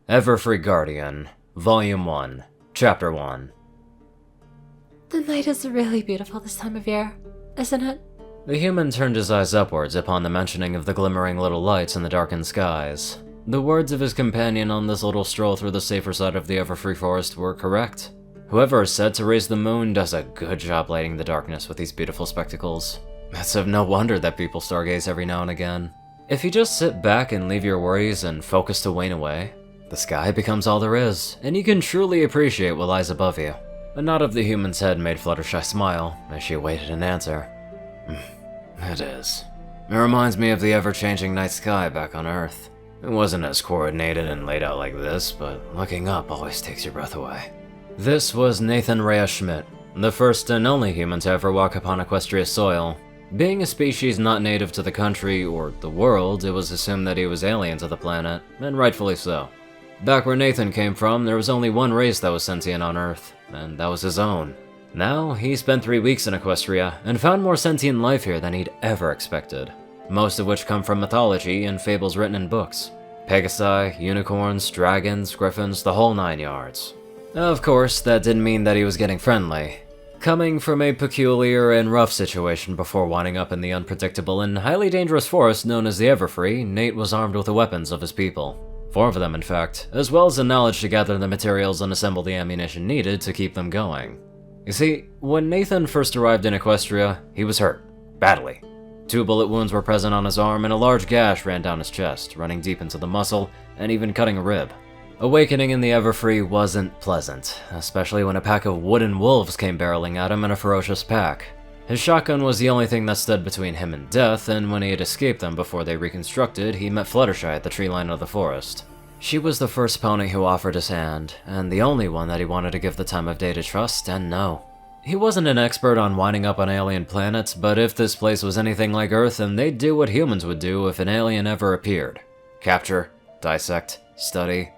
Everfree Guardian, Volume 1, Chapter 1. The night is really beautiful this time of year, isn't it? The human turned his eyes upwards upon the mentioning of the glimmering little lights in the darkened skies. The words of his companion on this little stroll through the safer side of the Everfree forest were correct. Whoever is said to raise the moon does a good job lighting the darkness with these beautiful spectacles. It's of no wonder that people stargaze every now and again. If you just sit back and leave your worries and focus to wane away, the sky becomes all there is, and you can truly appreciate what lies above you. A nod of the human's head made Fluttershy smile as she awaited an answer. It is. It reminds me of the ever-changing night sky back on Earth. It wasn't as coordinated and laid out like this, but looking up always takes your breath away. This was Nathan Reyes Schmidt, the first and only human to ever walk upon Equestria soil. Being a species not native to the country or the world, it was assumed that he was alien to the planet, and rightfully so. Back where Nathan came from, there was only one race that was sentient on Earth, and that was his own. Now, he spent 3 weeks in Equestria, and found more sentient life here than he'd ever expected, most of which come from mythology and fables written in books. Pegasi, unicorns, dragons, griffins, the whole 9 yards. Of course, that didn't mean that he was getting friendly. Coming from a peculiar and rough situation before winding up in the unpredictable and highly dangerous forest known as the Everfree, Nate was armed with the weapons of his people. 4 of them, in fact, as well as the knowledge to gather the materials and assemble the ammunition needed to keep them going. You see, when Nathan first arrived in Equestria, he was hurt. Badly. 2 bullet wounds were present on his arm, and a large gash ran down his chest, running deep into the muscle, and even cutting a rib. Awakening in the Everfree wasn't pleasant, especially when a pack of wooden wolves came barreling at him in a ferocious pack. His shotgun was the only thing that stood between him and death, and when he had escaped them before they reconstructed, he met Fluttershy at the tree line of the forest. She was the first pony who offered his hand, and the only one that he wanted to give the time of day to trust and know. He wasn't an expert on winding up on alien planets, but if this place was anything like Earth, then they'd do what humans would do if an alien ever appeared. Capture, dissect, study.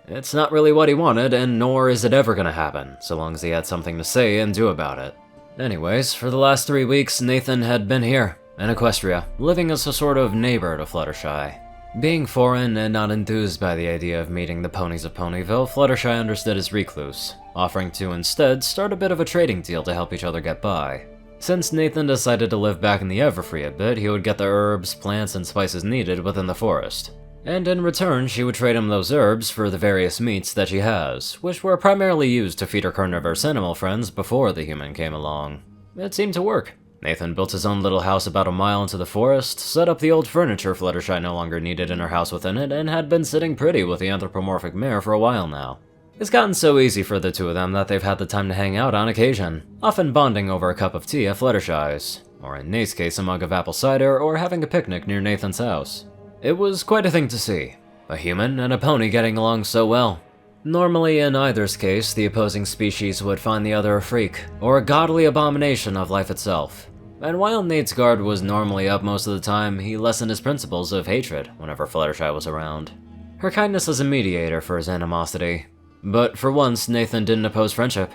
It's not really what he wanted, and nor is it ever gonna happen, so long as he had something to say and do about it. Anyways, for the last 3 weeks, Nathan had been here, in Equestria, living as a sort of neighbor to Fluttershy. Being foreign and not enthused by the idea of meeting the ponies of Ponyville, Fluttershy understood his recluse, offering to instead start a bit of a trading deal to help each other get by. Since Nathan decided to live back in the Everfree a bit, he would get the herbs, plants, and spices needed within the forest. And in return, she would trade him those herbs for the various meats that she has, which were primarily used to feed her carnivorous animal friends before the human came along. It seemed to work. Nathan built his own little house about a mile into the forest, set up the old furniture Fluttershy no longer needed in her house within it, and had been sitting pretty with the anthropomorphic mare for a while now. It's gotten so easy for the 2 of them that they've had the time to hang out on occasion, often bonding over a cup of tea at Fluttershy's, or in Nate's case a mug of apple cider, or having a picnic near Nathan's house. It was quite a thing to see, a human and a pony getting along so well. Normally, in either's case, the opposing species would find the other a freak, or a godly abomination of life itself. And while Nate's guard was normally up most of the time, he lessened his principles of hatred whenever Fluttershy was around. Her kindness was a mediator for his animosity. But for once, Nathan didn't oppose friendship.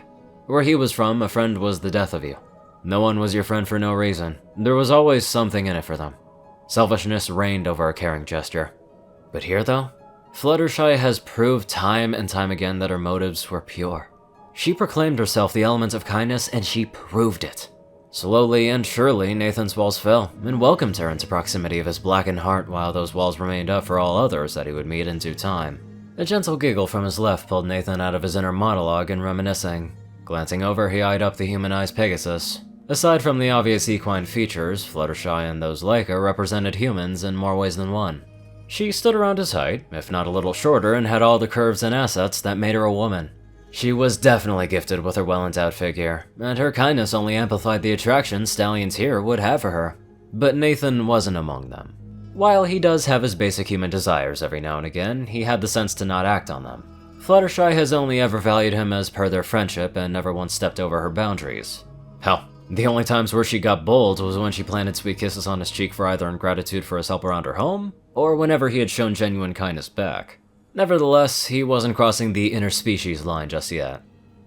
Where he was from, a friend was the death of you. No one was your friend for no reason. There was always something in it for them. Selfishness reigned over a caring gesture. But here, though, Fluttershy has proved time and time again that her motives were pure. She proclaimed herself the element of kindness, and she proved it. Slowly and surely, Nathan's walls fell, and welcomed her into proximity of his blackened heart while those walls remained up for all others that he would meet in due time. A gentle giggle from his left pulled Nathan out of his inner monologue and reminiscing. Glancing over, he eyed up the humanized Pegasus. Aside from the obvious equine features, Fluttershy and those like her represented humans in more ways than one. She stood around his height, if not a little shorter, and had all the curves and assets that made her a woman. She was definitely gifted with her well-endowed figure, and her kindness only amplified the attraction stallions here would have for her. But Nathan wasn't among them. While he does have his basic human desires every now and again, he had the sense to not act on them. Fluttershy has only ever valued him as per their friendship and never once stepped over her boundaries. Hell, the only times where she got bold was when she planted sweet kisses on his cheek for either ingratitude for his help around her home, or whenever he had shown genuine kindness back. Nevertheless, he wasn't crossing the interspecies line just yet.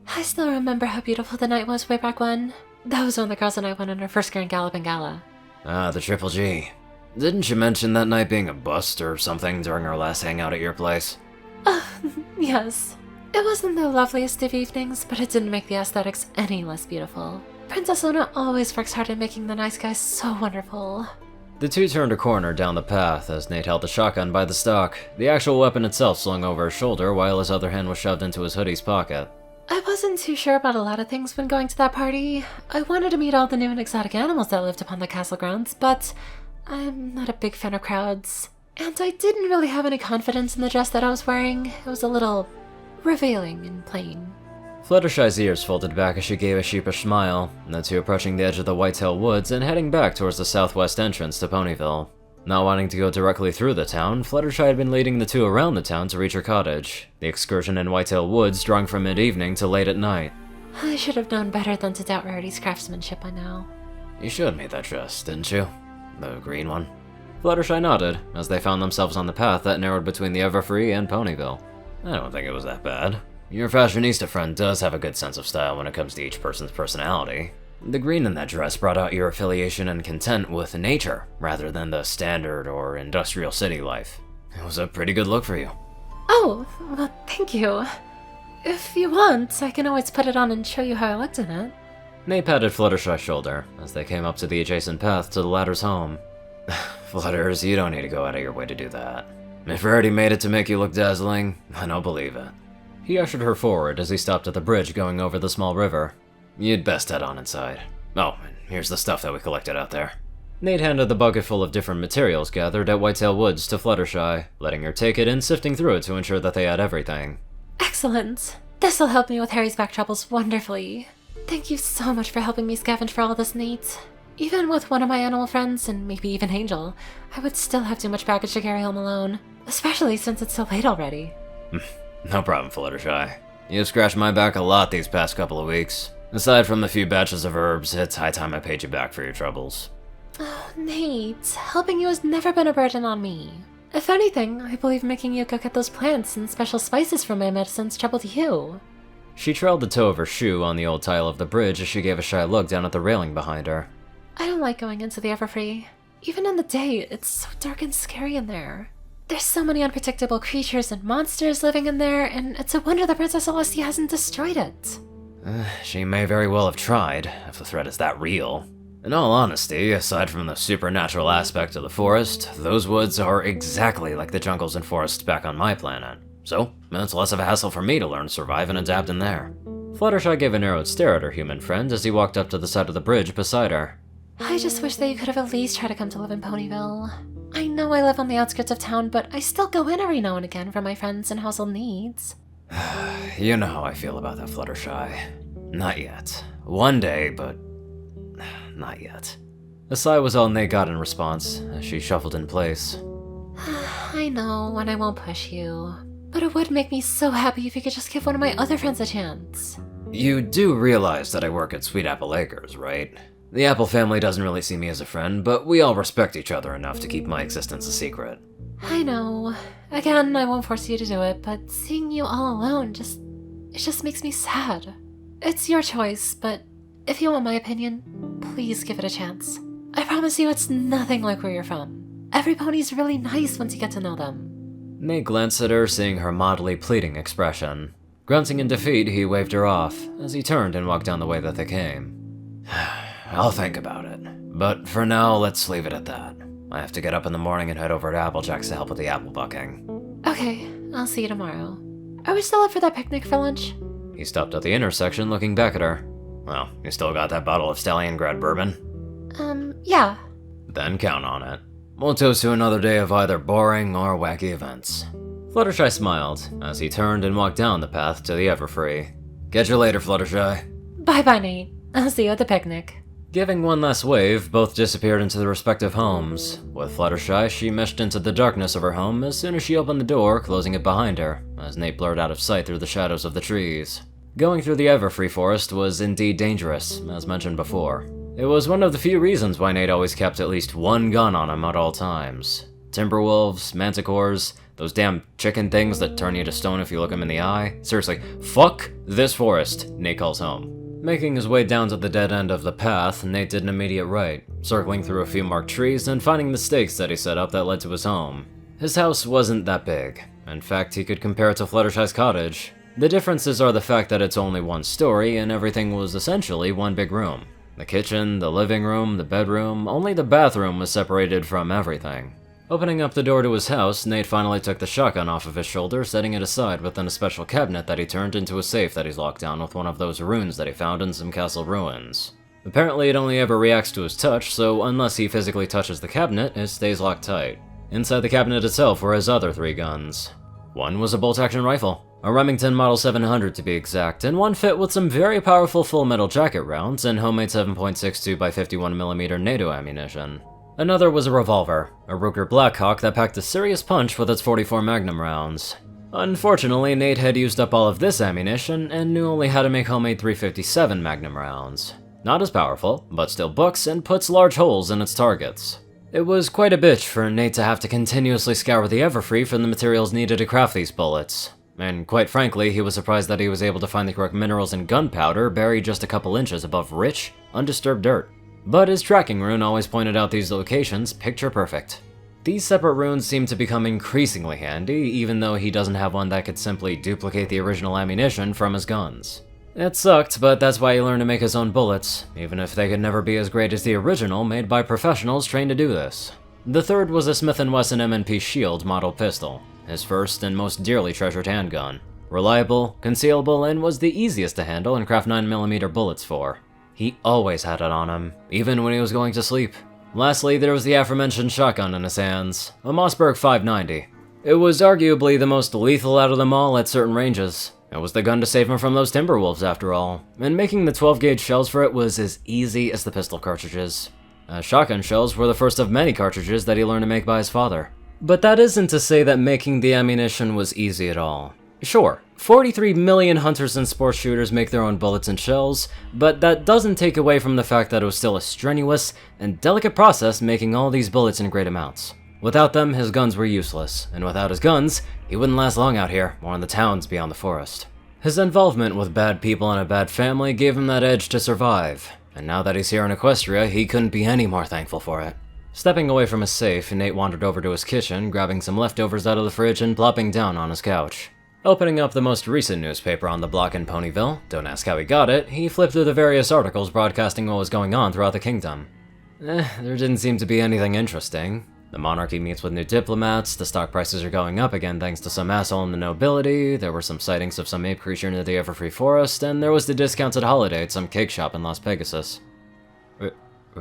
I still remember how beautiful the night was way back when. That was when the girls and I went on our first Grand Galloping Gala. Ah, the Triple G. Didn't you mention that night being a bust or something during our last hangout at your place? Yes. It wasn't the loveliest of evenings, but it didn't make the aesthetics any less beautiful. Princess Luna always works hard at making the nice guys so wonderful. The two turned a corner down the path as Nate held the shotgun by the stock, the actual weapon itself slung over his shoulder while his other hand was shoved into his hoodie's pocket. I wasn't too sure about a lot of things when going to that party. I wanted to meet all the new and exotic animals that lived upon the castle grounds, but I'm not a big fan of crowds. And I didn't really have any confidence in the dress that I was wearing. It was a little revealing and plain. Fluttershy's ears folded back as she gave a sheepish smile, the two approaching the edge of the Whitetail Woods and heading back towards the southwest entrance to Ponyville. Not wanting to go directly through the town, Fluttershy had been leading the two around the town to reach her cottage, the excursion in Whitetail Woods drawing from mid-evening to late at night. I should have known better than to doubt Rarity's craftsmanship by now. You showed me that dress, didn't you? The green one. Fluttershy nodded, as they found themselves on the path that narrowed between the Everfree and Ponyville. I don't think it was that bad. Your fashionista friend does have a good sense of style when it comes to each person's personality. The green in that dress brought out your affiliation and content with nature, rather than the standard or industrial city life. It was a pretty good look for you. Oh, well, thank you. If you want, I can always put it on and show you how I looked in it. Nate patted Fluttershy's shoulder, as they came up to the adjacent path to the latter's home. Flutters, you don't need to go out of your way to do that. If Rarity made it to make you look dazzling, I don't believe it. He ushered her forward as he stopped at the bridge going over the small river. You'd best head on inside. Oh, and here's the stuff that we collected out there. Nate handed the bucket full of different materials gathered at Whitetail Woods to Fluttershy, letting her take it and sifting through it to ensure that they had everything. Excellent. This'll help me with Harry's back troubles wonderfully. Thank you so much for helping me scavenge for all this, Nate. Even with one of my animal friends, and maybe even Angel, I would still have too much baggage to carry home alone. Especially since it's so late already. No problem, Fluttershy. You've scratched my back a lot these past couple of weeks. Aside from the few batches of herbs, it's high time I paid you back for your troubles. Oh, Nate, helping you has never been a burden on me. If anything, I believe making you go get those plants and special spices from my medicines troubled you. She trailed the toe of her shoe on the old tile of the bridge as she gave a shy look down at the railing behind her. I don't like going into the Everfree. Even in the day, it's so dark and scary in there. There's so many unpredictable creatures and monsters living in there, and it's a wonder that Princess Celestia hasn't destroyed it. She may very well have tried, if the threat is that real. In all honesty, aside from the supernatural aspect of the forest, those woods are exactly like the jungles and forests back on my planet. So, it's less of a hassle for me to learn to survive and adapt in there. Fluttershy gave a narrowed stare at her human friend as he walked up to the side of the bridge beside her. I just wish that you could have at least tried to come to live in Ponyville. I know I live on the outskirts of town, but I still go in every now and again for my friends and household needs. You know how I feel about that, Fluttershy. Not yet. One day, but not yet. A sigh was all Nate got in response, as she shuffled in place. I know, and I won't push you. But it would make me so happy if you could just give one of my other friends a chance. You do realize that I work at Sweet Apple Acres, right? The Apple family doesn't really see me as a friend, but we all respect each other enough to keep my existence a secret. I know. Again, I won't force you to do it, but seeing you all alone it just makes me sad. It's your choice, but if you want my opinion, please give it a chance. I promise you it's nothing like where you're from. Every pony's really nice once you get to know them. Nate glanced at her, seeing her mildly pleading expression. Grunting in defeat, he waved her off, as he turned and walked down the way that they came. I'll think about it. But for now, let's leave it at that. I have to get up in the morning and head over to Applejack's to help with the apple bucking. Okay, I'll see you tomorrow. Are we still up for that picnic for lunch? He stopped at the intersection, looking back at her. Well, you still got that bottle of Stalingrad bourbon? Yeah. Then count on it. We'll toast to another day of either boring or wacky events. Fluttershy smiled, as he turned and walked down the path to the Everfree. Catch you later, Fluttershy. Bye-bye, Nate. I'll see you at the picnic. Giving one last wave, both disappeared into their respective homes. With Fluttershy, she meshed into the darkness of her home as soon as she opened the door, closing it behind her, as Nate blurred out of sight through the shadows of the trees. Going through the Everfree forest was indeed dangerous, as mentioned before. It was one of the few reasons why Nate always kept at least one gun on him at all times. Timberwolves, manticores, those damn chicken things that turn you to stone if you look them in the eye. Seriously, fuck this forest, Nate calls home. Making his way down to the dead end of the path, Nate did an immediate right, circling through a few marked trees and finding the stakes that he set up that led to his home. His house wasn't that big. In fact, he could compare it to Fluttershy's cottage. The differences are the fact that it's only one story and everything was essentially one big room. The kitchen, the living room, the bedroom, only the bathroom was separated from everything. Opening up the door to his house, Nate finally took the shotgun off of his shoulder, setting it aside within a special cabinet that he turned into a safe that he's locked down with one of those runes that he found in some castle ruins. Apparently it only ever reacts to his touch, so unless he physically touches the cabinet, it stays locked tight. Inside the cabinet itself were his other 3 guns. One was a bolt-action rifle, a Remington Model 700 to be exact, and one fit with some very powerful full metal jacket rounds and homemade 7.62 by 51mm NATO ammunition. Another was a revolver, a Ruger Blackhawk that packed a serious punch with its 44 Magnum rounds. Unfortunately, Nate had used up all of this ammunition and knew only how to make homemade 357 Magnum rounds. Not as powerful, but still books and puts large holes in its targets. It was quite a bitch for Nate to have to continuously scour the Everfree for the materials needed to craft these bullets. And quite frankly, he was surprised that he was able to find the correct minerals and gunpowder buried just a couple inches above rich, undisturbed dirt. But his tracking rune always pointed out these locations picture perfect. These separate runes seem to become increasingly handy, even though he doesn't have one that could simply duplicate the original ammunition from his guns. It sucked, but that's why he learned to make his own bullets, even if they could never be as great as the original made by professionals trained to do this. The third was a Smith & Wesson M&P Shield model pistol, his first and most dearly treasured handgun. Reliable, concealable, and was the easiest to handle and craft 9mm bullets for. He always had it on him, even when he was going to sleep. Lastly, there was the aforementioned shotgun in his hands, a Mossberg 590. It was arguably the most lethal out of them all at certain ranges. It was the gun to save him from those Timberwolves after all, and making the 12-gauge shells for it was as easy as the pistol cartridges. Shotgun shells were the first of many cartridges that he learned to make by his father. But that isn't to say that making the ammunition was easy at all. Sure, 43 million hunters and sports shooters make their own bullets and shells, but that doesn't take away from the fact that it was still a strenuous and delicate process making all these bullets in great amounts. Without them, his guns were useless, and without his guns, he wouldn't last long out here, or in the towns beyond the forest. His involvement with bad people and a bad family gave him that edge to survive, and now that he's here in Equestria, he couldn't be any more thankful for it. Stepping away from his safe, Nate wandered over to his kitchen, grabbing some leftovers out of the fridge and plopping down on his couch. Opening up the most recent newspaper on the block in Ponyville, don't ask how he got it, he flipped through the various articles broadcasting what was going on throughout the kingdom. There didn't seem to be anything interesting. The monarchy meets with new diplomats, the stock prices are going up again thanks to some asshole in the nobility, there were some sightings of some ape creature near the Everfree forest, and there was the discounted holiday at some cake shop in Las Pegasus.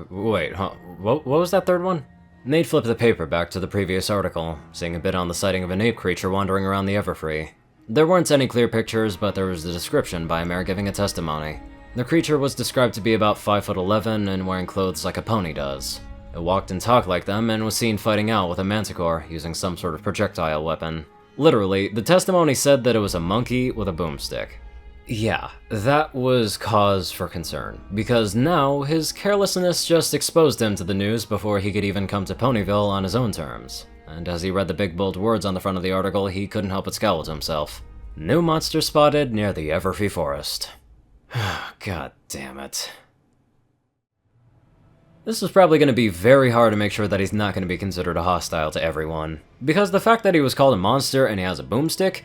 Wait, huh? What was that third one? Nate flipped the paper back to the previous article, seeing a bit on the sighting of an ape creature wandering around the Everfree. There weren't any clear pictures, but there was a description by a mare giving a testimony. The creature was described to be about 5'11" and wearing clothes like a pony does. It walked and talked like them and was seen fighting out with a manticore using some sort of projectile weapon. Literally, the testimony said that it was a monkey with a boomstick. Yeah, that was cause for concern, because now his carelessness just exposed him to the news before he could even come to Ponyville on his own terms. And as he read the big bold words on the front of the article, he couldn't help but scowl to himself. New monster spotted near the Everfree forest. God damn it. This is probably going to be very hard to make sure that he's not going to be considered a hostile to everyone, because the fact that he was called a monster and he has a boomstick,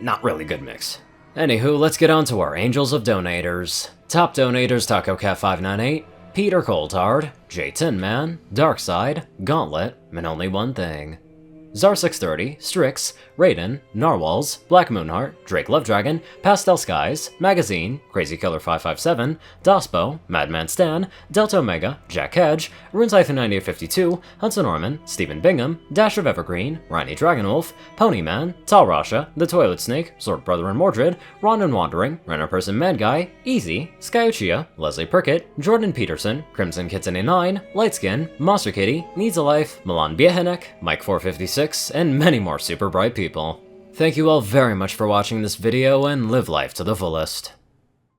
not really good mix. Anywho, let's get on to our Angels of Donators. Top donators: TacoCat598, Peter Coulthard, J Tin Man, Darkside, Gauntlet, and only one thing. Zar630, Strix, Rayden, Narwhals, Blackmoonheart, Drake Lovedragon, Pastel Skies, Magazine, Crazy Killer 557, Dospo, Madman Stan, Delta Omega, Jack Hedge, Runes-9852, Hudson Orman, Stephen Bingham, Dash of Evergreen, Riny Dragonwolf, Ponyman, Tal Rasha, The Toilet Snake, Sword Brother and Mordred, Ron and Wandering, Renner Person Mad Guy, Easy, Skyuchia, Leslie Prickett, Jordan Peterson, Crimson Kitsune 9, Lightskin, Monster Kitty, Needs a Life, Milan Biehenek, Mike 456, and many more super bright people. Thank you all very much for watching this video, and live life to the fullest.